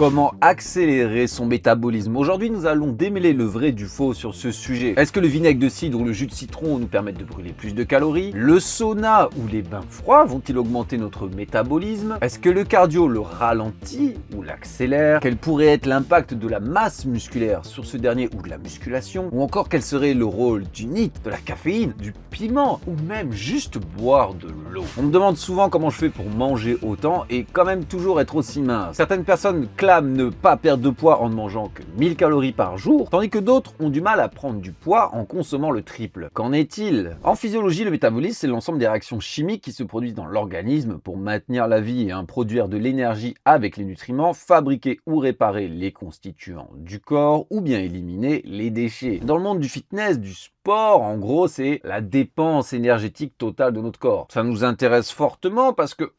Comment accélérer son métabolisme? Aujourd'hui, nous allons démêler le vrai du faux sur ce sujet. Est-ce que le vinaigre de cidre ou le jus de citron nous permettent de brûler plus de calories? Le sauna ou les bains froids vont-ils augmenter notre métabolisme? Est-ce que le cardio le ralentit ou l'accélère? Quel pourrait être l'impact de la masse musculaire sur ce dernier ou de la musculation? Ou encore quel serait le rôle du NIT, de la caféine, du piment ou même juste boire de l'eau? On me demande souvent comment je fais pour manger autant et quand même toujours être aussi mince. Certaines personnes clament ne pas perdre de poids en ne mangeant que 1000 calories par jour, tandis que d'autres ont du mal à prendre du poids en consommant le triple. Qu'en est-il? En physiologie, le métabolisme, c'est l'ensemble des réactions chimiques qui se produisent dans l'organisme pour maintenir la vie et produire de l'énergie avec les nutriments, fabriquer ou réparer les constituants du corps ou bien éliminer les déchets. Dans le monde du fitness, du sport, en gros, c'est la dépense énergétique totale de notre corps. Ça nous intéresse fortement parce que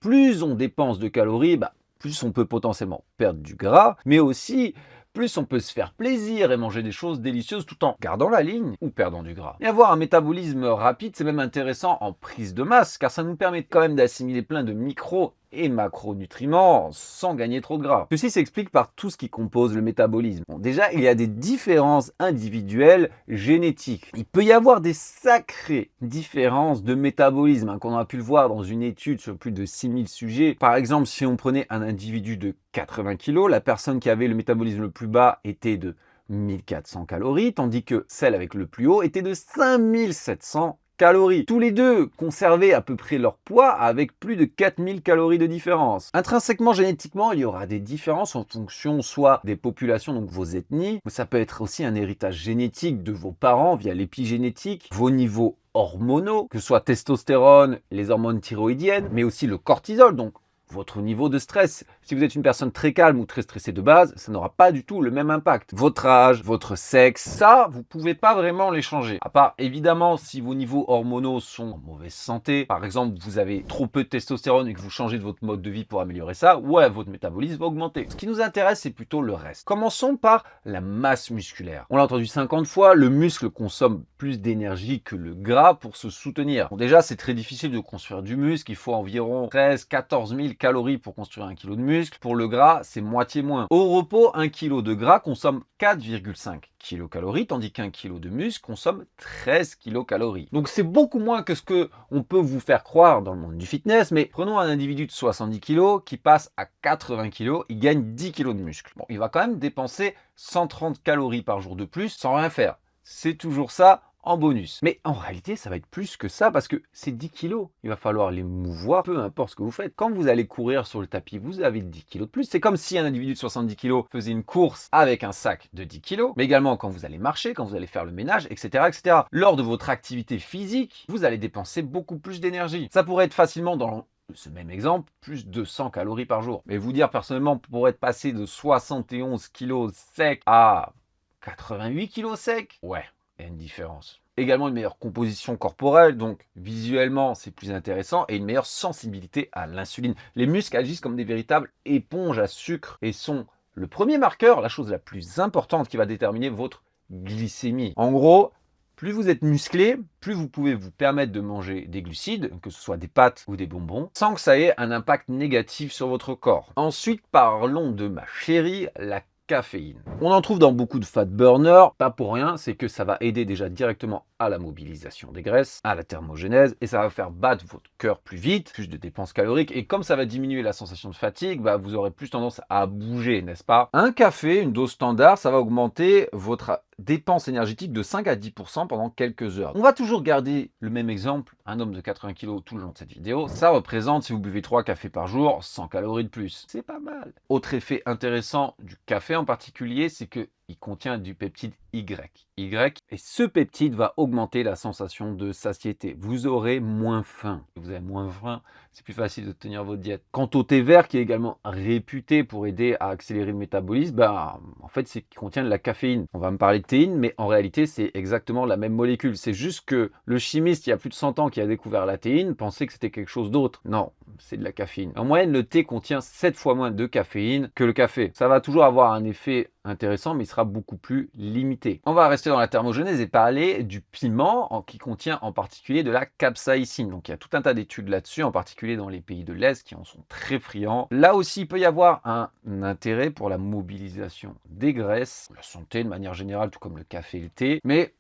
plus on dépense de calories, plus on peut potentiellement perdre du gras, mais aussi plus on peut se faire plaisir et manger des choses délicieuses tout en gardant la ligne ou perdant du gras. Et avoir un métabolisme rapide, c'est même intéressant en prise de masse, car ça nous permet quand même d'assimiler plein de micro et macronutriments sans gagner trop de gras. Ceci s'explique par tout ce qui compose le métabolisme. Bon, déjà, il y a des différences individuelles génétiques. Il peut y avoir des sacrées différences de métabolisme, qu'on a pu le voir dans une étude sur plus de 6000 sujets. Par exemple, si on prenait un individu de 80 kg, la personne qui avait le métabolisme le plus bas était de 1400 calories, tandis que celle avec le plus haut était de 5700 calories. Tous les deux conservaient à peu près leur poids avec plus de 4000 calories de différence. Intrinsèquement, génétiquement, il y aura des différences en fonction soit des populations, donc vos ethnies, mais ça peut être aussi un héritage génétique de vos parents via l'épigénétique, vos niveaux hormonaux, que ce soit testostérone, les hormones thyroïdiennes, mais aussi le cortisol, donc votre niveau de stress. Si vous êtes une personne très calme ou très stressée de base, ça n'aura pas du tout le même impact. Votre âge, votre sexe, ça, vous ne pouvez pas vraiment les changer. À part, évidemment, si vos niveaux hormonaux sont en mauvaise santé, par exemple, vous avez trop peu de testostérone et que vous changez de votre mode de vie pour améliorer ça, ouais, votre métabolisme va augmenter. Ce qui nous intéresse, c'est plutôt le reste. Commençons par la masse musculaire. On l'a entendu 50 fois, le muscle consomme plus d'énergie que le gras pour se soutenir. Bon, déjà, c'est très difficile de construire du muscle. Il faut environ 13-14 000 calories pour construire 1 kg de muscle. Pour le gras, c'est moitié moins. Au repos, 1 kg de gras consomme 4,5 kcal, tandis qu'un kilo de muscle consomme 13 kcal. Donc c'est beaucoup moins que ce que on peut vous faire croire dans le monde du fitness, mais prenons un individu de 70 kg qui passe à 80 kg, il gagne 10 kg de muscle. Bon, il va quand même dépenser 130 calories par jour de plus sans rien faire. C'est toujours ça en bonus. Mais en réalité, ça va être plus que ça parce que c'est 10 kilos. Il va falloir les mouvoir, peu importe ce que vous faites. Quand vous allez courir sur le tapis, vous avez 10 kilos de plus. C'est comme si un individu de 70 kilos faisait une course avec un sac de 10 kilos, mais également quand vous allez marcher, quand vous allez faire le ménage, etc., etc. Lors de votre activité physique, vous allez dépenser beaucoup plus d'énergie. Ça pourrait être facilement dans ce même exemple, plus de 100 calories par jour. Mais vous dire personnellement, pour être passé de 71 kilos sec à 88 kilos sec, ouais. Il y a une différence. Également une meilleure composition corporelle, donc visuellement c'est plus intéressant, et une meilleure sensibilité à l'insuline. Les muscles agissent comme des véritables éponges à sucre et sont le premier marqueur, la chose la plus importante qui va déterminer votre glycémie. En gros, plus vous êtes musclé, plus vous pouvez vous permettre de manger des glucides, que ce soit des pâtes ou des bonbons, sans que ça ait un impact négatif sur votre corps. Ensuite, parlons de ma chérie, la caféine. On en trouve dans beaucoup de fat burners, pas pour rien, c'est que ça va aider déjà directement à la mobilisation des graisses, à la thermogénèse, et ça va faire battre votre cœur plus vite, plus de dépenses caloriques, et comme ça va diminuer la sensation de fatigue, vous aurez plus tendance à bouger, n'est-ce pas? Un café, une dose standard, ça va augmenter votre dépense énergétique de 5 à 10% pendant quelques heures. On va toujours garder le même exemple, un homme de 80 kg tout le long de cette vidéo, ça représente, si vous buvez 3 cafés par jour, 100 calories de plus. C'est pas mal. Autre effet intéressant du café en particulier, c'est que il contient du peptide Y. Et ce peptide va augmenter la sensation de satiété. Vous aurez moins faim. Vous avez moins faim, c'est plus facile de tenir votre diète. Quant au thé vert, qui est également réputé pour aider à accélérer le métabolisme, en fait, c'est qu'il contient de la caféine. On va me parler de théine, mais en réalité, c'est exactement la même molécule. C'est juste que le chimiste, il y a plus de 100 ans, qui a découvert la théine, pensait que c'était quelque chose d'autre. Non, c'est de la caféine. En moyenne, le thé contient 7 fois moins de caféine que le café. Ça va toujours avoir un effet intéressant, mais il sera beaucoup plus limité. On va rester dans la thermogenèse et parler du piment qui contient en particulier de la capsaïcine. Donc il y a tout un tas d'études là-dessus, en particulier dans les pays de l'Est qui en sont très friands. Là aussi, il peut y avoir un intérêt pour la mobilisation des graisses, la santé de manière générale, tout comme le café et le thé, mais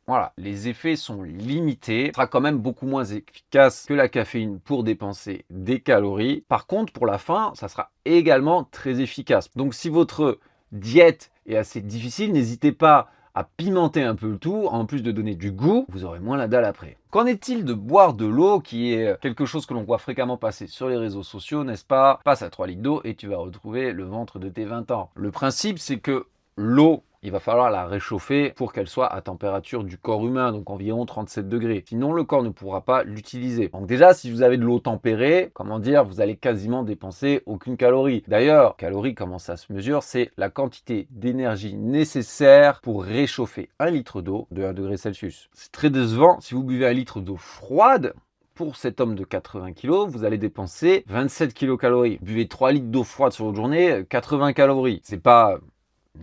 voilà, les effets sont limités. Ce sera quand même beaucoup moins efficace que la caféine pour dépenser des calories. Par contre, pour la faim, ça sera également très efficace. Donc si votre diète est assez difficile, n'hésitez pas à pimenter un peu le tout, en plus de donner du goût, vous aurez moins la dalle après. Qu'en est-il de boire de l'eau, qui est quelque chose que l'on voit fréquemment passer sur les réseaux sociaux, n'est-ce pas? Passe à 3 litres d'eau et tu vas retrouver le ventre de tes 20 ans. Le principe, c'est que l'eau, il va falloir la réchauffer pour qu'elle soit à température du corps humain, donc environ 37 degrés. Sinon, le corps ne pourra pas l'utiliser. Donc déjà, si vous avez de l'eau tempérée, comment dire, vous allez quasiment dépenser aucune calorie. D'ailleurs, calories, comment ça se mesure? C'est la quantité d'énergie nécessaire pour réchauffer 1 litre d'eau de 1 degré Celsius. C'est très décevant. Si vous buvez 1 litre d'eau froide, pour cet homme de 80 kg, vous allez dépenser 27 kilocalories. Buvez 3 litres d'eau froide sur votre journée, 80 calories. C'est pas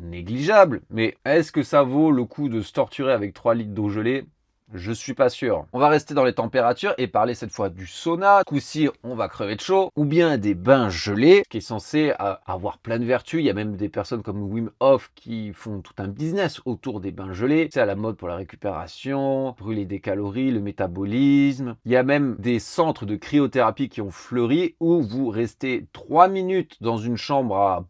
négligeable, mais est-ce que ça vaut le coup de se torturer avec 3 litres d'eau gelée? Je suis pas sûr. On va rester dans les températures et parler cette fois du sauna. Coup-ci, on va crever de chaud. Ou bien des bains gelés, qui est censé avoir plein de vertus. Il y a même des personnes comme Wim Hof qui font tout un business autour des bains gelés. C'est à la mode pour la récupération, brûler des calories, le métabolisme. Il y a même des centres de cryothérapie qui ont fleuri où vous restez 3 minutes dans une chambre à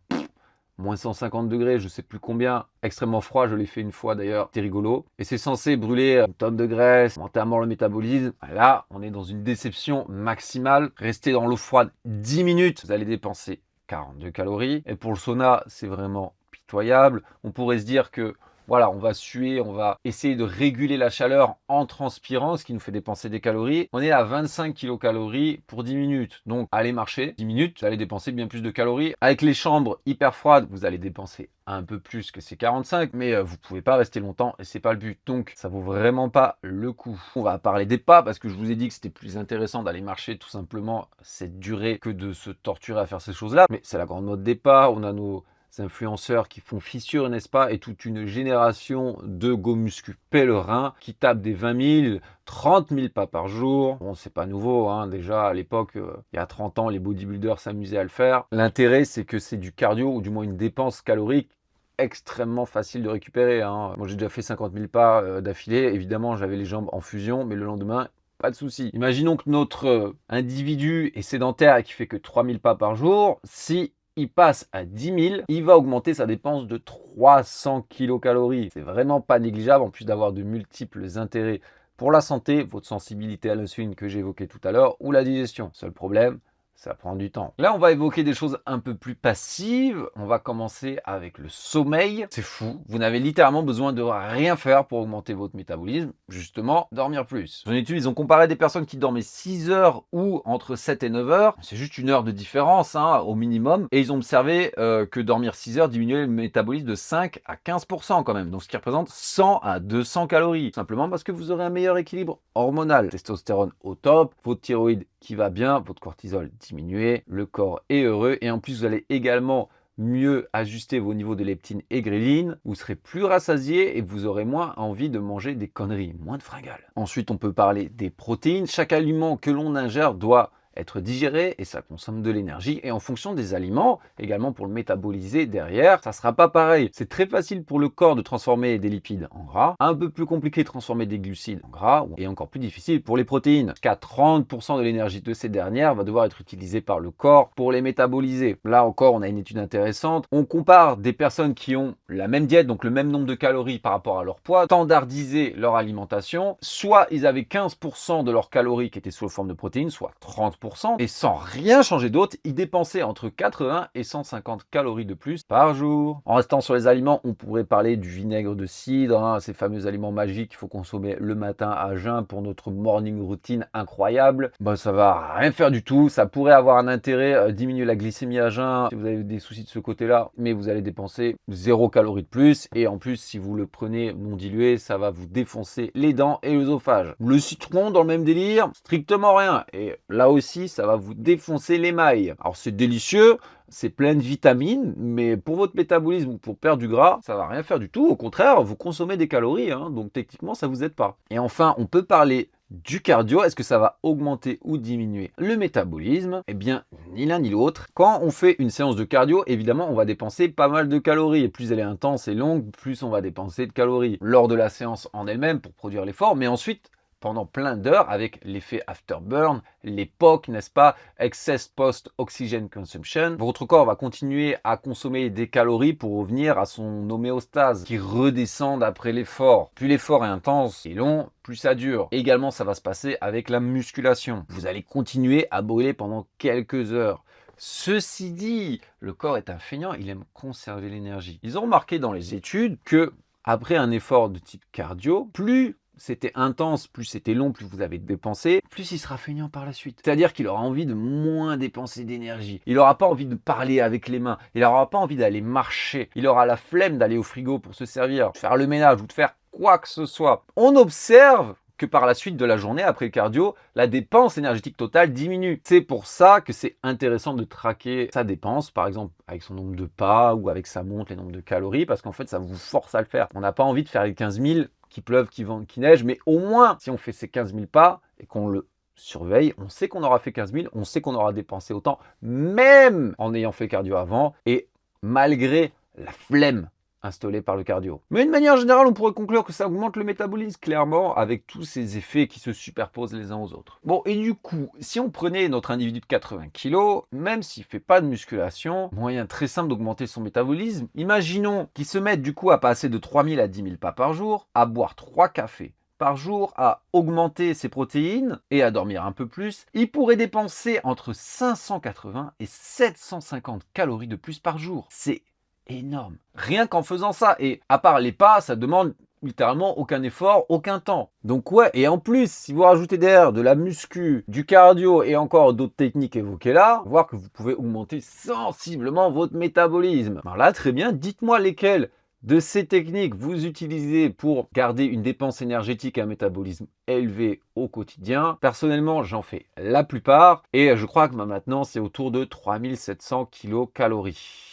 moins 150 degrés, je sais plus combien, extrêmement froid, je l'ai fait une fois d'ailleurs, c'était rigolo. Et c'est censé brûler une tonne de graisse, monter à mort le métabolisme. Là, on est dans une déception maximale. Restez dans l'eau froide 10 minutes, vous allez dépenser 42 calories. Et pour le sauna, c'est vraiment pitoyable. On pourrait se dire que voilà, on va suer, on va essayer de réguler la chaleur en transpirant, ce qui nous fait dépenser des calories. On est à 25 kilocalories pour 10 minutes. Donc, allez marcher 10 minutes, vous allez dépenser bien plus de calories. Avec les chambres hyper froides, vous allez dépenser un peu plus que ces 45, mais vous pouvez pas rester longtemps et c'est pas le but. Donc, ça vaut vraiment pas le coup. On va parler des pas parce que je vous ai dit que c'était plus intéressant d'aller marcher tout simplement cette durée que de se torturer à faire ces choses-là. Mais c'est la grande mode des pas. On a nos influenceurs qui font fissure, n'est-ce pas, et toute une génération de go muscu pèlerins qui tapent des 20 000, 30 000 pas par jour. Bon, c'est pas nouveau, hein. Déjà à l'époque, il y a 30 ans, les bodybuilders s'amusaient à le faire. L'intérêt, c'est que c'est du cardio ou du moins une dépense calorique extrêmement facile de récupérer, hein. Moi, j'ai déjà fait 50 000 pas d'affilée. Évidemment, j'avais les jambes en fusion, mais le lendemain, pas de souci. Imaginons que notre individu est sédentaire et qui fait que 3 000 pas par jour. Si il passe à 10 000, il va augmenter sa dépense de 300 kilocalories. C'est vraiment pas négligeable, en plus d'avoir de multiples intérêts pour la santé, votre sensibilité à l'insuline que j'ai évoquée tout à l'heure, ou la digestion. Seul problème, ça prend du temps. Là, on va évoquer des choses un peu plus passives. On va commencer avec le sommeil. C'est fou. Vous n'avez littéralement besoin de rien faire pour augmenter votre métabolisme. Justement, dormir plus. Dans une étude, ils ont comparé des personnes qui dormaient 6 heures ou entre 7 et 9 heures. C'est juste une heure de différence, hein, au minimum. Et ils ont observé que dormir 6 heures diminuait le métabolisme de 5 à 15% quand même. Donc, ce qui représente 100 à 200 calories. Tout simplement parce que vous aurez un meilleur équilibre hormonal. Testostérone au top, votre thyroïde qui va bien, votre cortisol diminué, le corps est heureux et en plus vous allez également mieux ajuster vos niveaux de leptine et gréline, vous serez plus rassasié et vous aurez moins envie de manger des conneries, moins de fringales. Ensuite, on peut parler des protéines. Chaque aliment que l'on ingère doit être digéré et ça consomme de l'énergie. Et en fonction des aliments, également pour le métaboliser derrière, ça sera pas pareil. C'est très facile pour le corps de transformer des lipides en gras, un peu plus compliqué de transformer des glucides en gras, et encore plus difficile pour les protéines. Jusqu'à 30% de l'énergie de ces dernières va devoir être utilisée par le corps pour les métaboliser. Là encore, on a une étude intéressante. On compare des personnes qui ont la même diète, donc le même nombre de calories par rapport à leur poids, standardiser leur alimentation. Soit ils avaient 15% de leurs calories qui étaient sous forme de protéines, soit 30%. Et sans rien changer d'autre, ils dépensaient entre 80 et 150 calories de plus par jour. En restant sur les aliments, on pourrait parler du vinaigre de cidre, hein, ces fameux aliments magiques qu'il faut consommer le matin à jeun pour notre morning routine incroyable. Ça va rien faire du tout, ça pourrait avoir un intérêt, diminuer la glycémie à jeun si vous avez des soucis de ce côté-là, mais vous allez dépenser 0 calories de plus et en plus si vous le prenez non dilué, ça va vous défoncer les dents et l'œsophage. Le citron dans le même délire, strictement rien. Et là aussi, fois-ci, ça va vous défoncer l'émail. Alors c'est délicieux, c'est plein de vitamines, mais pour votre métabolisme ou pour perdre du gras, ça va rien faire du tout. Au contraire, vous consommez des calories, hein, donc techniquement, ça vous aide pas. Et enfin, on peut parler du cardio. Est-ce que ça va augmenter ou diminuer le métabolisme? Eh bien, ni l'un ni l'autre. Quand on fait une séance de cardio, évidemment, on va dépenser pas mal de calories. Et plus elle est intense et longue, plus on va dépenser de calories lors de la séance en elle-même pour produire l'effort, mais ensuite pendant plein d'heures avec l'effet afterburn, l'époque, n'est-ce pas, excess post-oxygen consumption. Votre corps va continuer à consommer des calories pour revenir à son homéostase qui redescende après l'effort. Plus l'effort est intense et long, plus ça dure. Et également, ça va se passer avec la musculation. Vous allez continuer à brûler pendant quelques heures. Ceci dit, le corps est un feignant, il aime conserver l'énergie. Ils ont remarqué dans les études que après un effort de type cardio, plus c'était intense, plus c'était long, plus vous avez dépensé, plus il sera feignant par la suite. C'est-à-dire qu'il aura envie de moins dépenser d'énergie. Il n'aura pas envie de parler avec les mains. Il n'aura pas envie d'aller marcher. Il aura la flemme d'aller au frigo pour se servir, de faire le ménage ou de faire quoi que ce soit. On observe que par la suite de la journée, après le cardio, la dépense énergétique totale diminue. C'est pour ça que c'est intéressant de traquer sa dépense, par exemple avec son nombre de pas ou avec sa montre, les nombres de calories, parce qu'en fait, ça vous force à le faire. On n'a pas envie de faire les 15 000 qu'il pleuve, qu'il vente, qu'il neige, mais au moins, si on fait ces 15 000 pas et qu'on le surveille, on sait qu'on aura fait 15 000, on sait qu'on aura dépensé autant, même en ayant fait cardio avant et malgré la flemme installée par le cardio. Mais de manière générale, on pourrait conclure que ça augmente le métabolisme, clairement, avec tous ces effets qui se superposent les uns aux autres. Bon, et du coup, si on prenait notre individu de 80 kg, même s'il ne fait pas de musculation, moyen très simple d'augmenter son métabolisme, imaginons qu'il se mette du coup à passer de 3 000 à 10 000 pas par jour, à boire 3 cafés par jour, à augmenter ses protéines et à dormir un peu plus, il pourrait dépenser entre 580 et 750 calories de plus par jour. C'est énorme. Rien qu'en faisant ça. Et à part les pas, ça demande littéralement aucun effort, aucun temps. Donc ouais, et en plus, si vous rajoutez derrière de la muscu, du cardio et encore d'autres techniques évoquées là, voir que vous pouvez augmenter sensiblement votre métabolisme. Alors là, très bien, dites-moi lesquelles de ces techniques vous utilisez pour garder une dépense énergétique et un métabolisme élevé au quotidien. Personnellement, j'en fais la plupart et je crois que maintenant, c'est autour de 3700 kcal.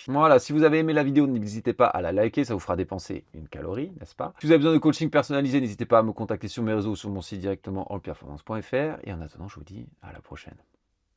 Voilà, si vous avez aimé la vidéo, n'hésitez pas à la liker, ça vous fera dépenser une calorie, n'est-ce pas? Si vous avez besoin de coaching personnalisé, n'hésitez pas à me contacter sur mes réseaux ou sur mon site directement allperformance.fr. Et en attendant, je vous dis à la prochaine.